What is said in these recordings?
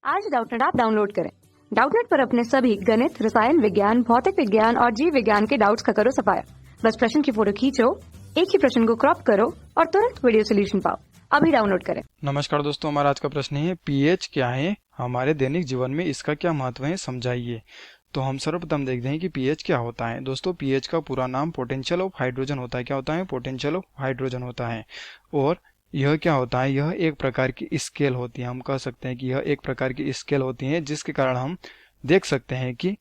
आज Doubtnut app download करें। Doubtnut पर अपने सभी गणित, रसायन विज्ञान, भौतिक विज्ञान और जीव विज्ञान के डाउट्स का करो सफाया। बस प्रश्न की फोटो खींचो, एक ही प्रश्न को क्रॉप करो और तुरंत वीडियो सोल्यूशन पाओ। अभी डाउनलोड करें। नमस्कार दोस्तों, हमारा आज का प्रश्न है पीएच क्या है, हमारे दैनिक जीवन में इसका क्या महत्व है, समझाइए। तो हम सर्वप्रथम देखते हैं कि पीएच क्या होता है। दोस्तों, पीएच का पूरा नाम पोटेंशियल ऑफ हाइड्रोजन होता है। क्या होता है? पोटेंशियल ऑफ हाइड्रोजन होता है। और यह क्या होता है? यह एक प्रकार की स्केल होती है। हम कह सकते हैं कि यह एक प्रकार की स्केल होती है जिसके कारण हम देख सकते हैं कि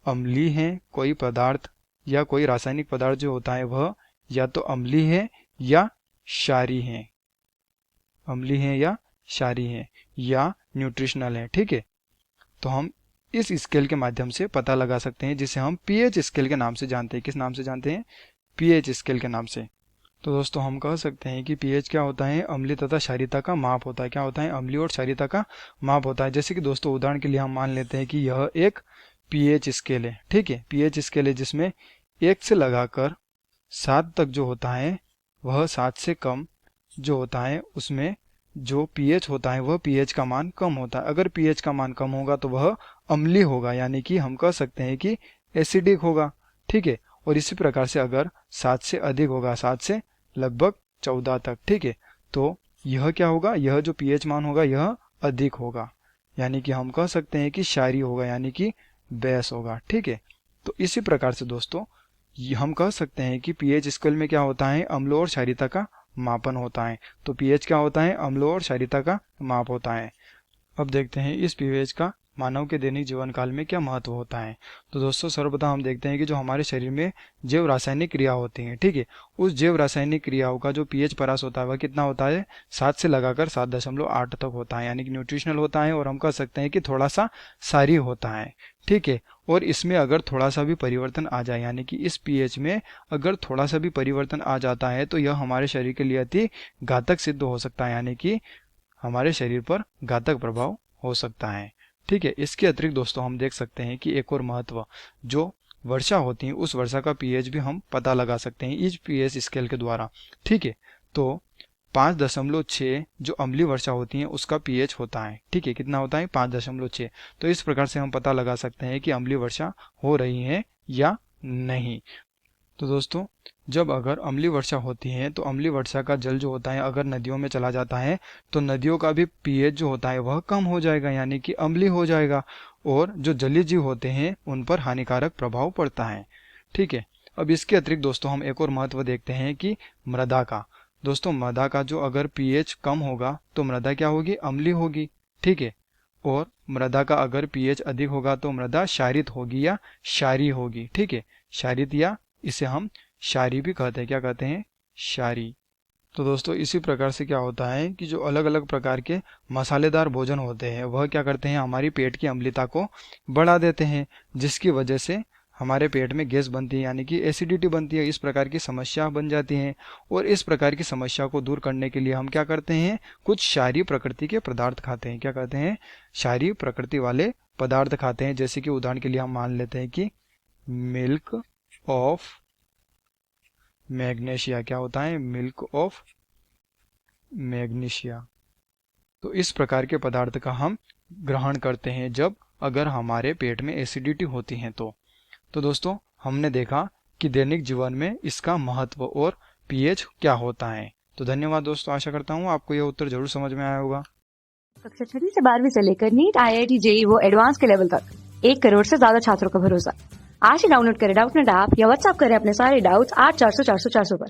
अम्लीय है कोई पदार्थ या कोई रासायनिक पदार्थ जो होता है वह या तो अम्लीय है या क्षारीय है, अम्लीय है या क्षारीय है या न्यूट्रिशनल है। ठीक है, तो हम इस स्केल के माध्यम से पता लगा सकते हैं, जिसे हम पीएच स्केल के नाम से जानते हैं। किस नाम से जानते हैं? पीएच स्केल के नाम से। तो दोस्तों, हम कह सकते हैं कि पीएच क्या होता है? अम्लीय तथा क्षारीयता का माप होता है। क्या होता है? अम्लीय और क्षारीयता का माप होता है। जैसे कि दोस्तों, उदाहरण के लिए हम मान लेते हैं कि यह एक पीएच स्केल है। ठीक है, पीएच स्केल है जिसमें 1 से लगाकर 7 तक जो होता है वह 7 से कम जो होता है उसमें जो पीएच होता है वह पीएच का मान कम होता है। अगर पीएच का मान कम होगा तो वह अम्लीय होगा, यानी कि हम कह सकते हैं कि एसिडिक होगा। ठीक है, और इसी प्रकार से अगर 7 से अधिक होगा, 7 से लगभग 14 तक, ठीक है, तो यह क्या होगा? यह जो पीएच मान होगा यह अधिक होगा, यानी कि हम कह सकते हैं कि क्षारीय होगा, यानी कि बेस होगा। ठीक है, तो इसी प्रकार से दोस्तों हम कह सकते हैं कि पीएच स्केल में क्या होता है? अम्ल और क्षारीयता का मापन होता है। तो पीएच क्या होता है? अम्ल और क्षारीयता का माप होता है। अब देखते हैं इस पीएच का मानव के दैनिक जीवन काल में क्या महत्व होता है। तो दोस्तों, सर्वप्रथम हम देखते हैं कि जो हमारे शरीर में जैव रासायनिक क्रिया होती है, ठीक है, उस जैव रासायनिक क्रियाओं का जो पीएच परास होता है वह कितना होता है? 7 से लगाकर 7.8 तक होता है, यानी कि न्यूट्रिशनल होता है। और हम कह सकते हैं कि थोड़ा सा क्षारीय होता है। ठीक है, और इसमें अगर थोड़ा सा भी परिवर्तन आ जाए, यानी कि इस पीएच में अगर थोड़ा सा भी परिवर्तन आ जाता है तो यह हमारे शरीर के लिए अति घातक सिद्ध हो सकता है, यानी कि हमारे शरीर पर घातक प्रभाव हो सकता है। ठीक है, इसके अतिरिक्त दोस्तों हम देख सकते हैं कि एक और महत्व, जो वर्षा होती है उस वर्षा का पीएच भी हम पता लगा सकते हैं इस पीएच स्केल के द्वारा। ठीक है, तो 5.6 जो अम्लीय वर्षा होती है उसका पीएच होता है। ठीक है, कितना होता है? 5.6। तो इस प्रकार से हम पता लगा सकते हैं कि अम्लीय वर्षा हो रही है या नहीं। तो दोस्तों, जब अगर अम्लीय वर्षा होती है तो अम्लीय वर्षा का जल जो होता है अगर नदियों में चला जाता है तो नदियों का भी पीएच जो होता है वह कम हो जाएगा, यानी कि अम्लीय हो जाएगा, और जो जलीय जीव होते हैं उन पर हानिकारक प्रभाव पड़ता है। ठीक है, अब इसके अतिरिक्त दोस्तों हम एक और महत्व देखते हैं कि मृदा का। दोस्तों, मृदा का जो अगर पीएच कम होगा तो मृदा क्या होगी? अम्लीय होगी। ठीक है, और मृदा का अगर पीएच अधिक होगा तो मृदा क्षारित होगी या क्षारीय होगी। ठीक है, क्षारित या इसे हम क्षारीय भी कहते हैं। क्या कहते हैं? क्षारीय। तो दोस्तों, इसी प्रकार से क्या होता है कि जो अलग अलग प्रकार के मसालेदार भोजन होते हैं वह क्या करते हैं? हमारी पेट की अम्लता को बढ़ा देते हैं, जिसकी वजह से हमारे पेट में गैस बनती है, यानी कि एसिडिटी बनती है। इस प्रकार की समस्या बन जाती है, और इस प्रकार की समस्या को दूर करने के लिए हम क्या करते हैं? कुछ क्षारीय प्रकृति के पदार्थ खाते हैं। क्या कहते हैं? क्षारीय प्रकृति वाले पदार्थ खाते हैं। जैसे कि उदाहरण के लिए हम मान लेते हैं कि मिल्क ऑफ मैग्नीशिया। क्या होता है? Milk of magnesia. तो इस प्रकार के पदार्थ का हम ग्रहण करते हैं जब अगर हमारे पेट में एसिडिटी होती है तो दोस्तों, हमने देखा कि दैनिक जीवन में इसका महत्व और पीएच क्या होता है। तो धन्यवाद दोस्तों, आशा करता हूँ आपको यह उत्तर जरूर समझ में आया होगा। कक्षा 6 से 12वीं से लेकर नीट, IIT, जेईई वो एडवांस के लेवल तक 1 करोड़ से ज्यादा छात्रों का भरोसा। आज ही डाउनलोड करें डाउटनेट ऐप या व्हाट्सएप करें अपने सारे डाउट्स 8400 400 400 पर।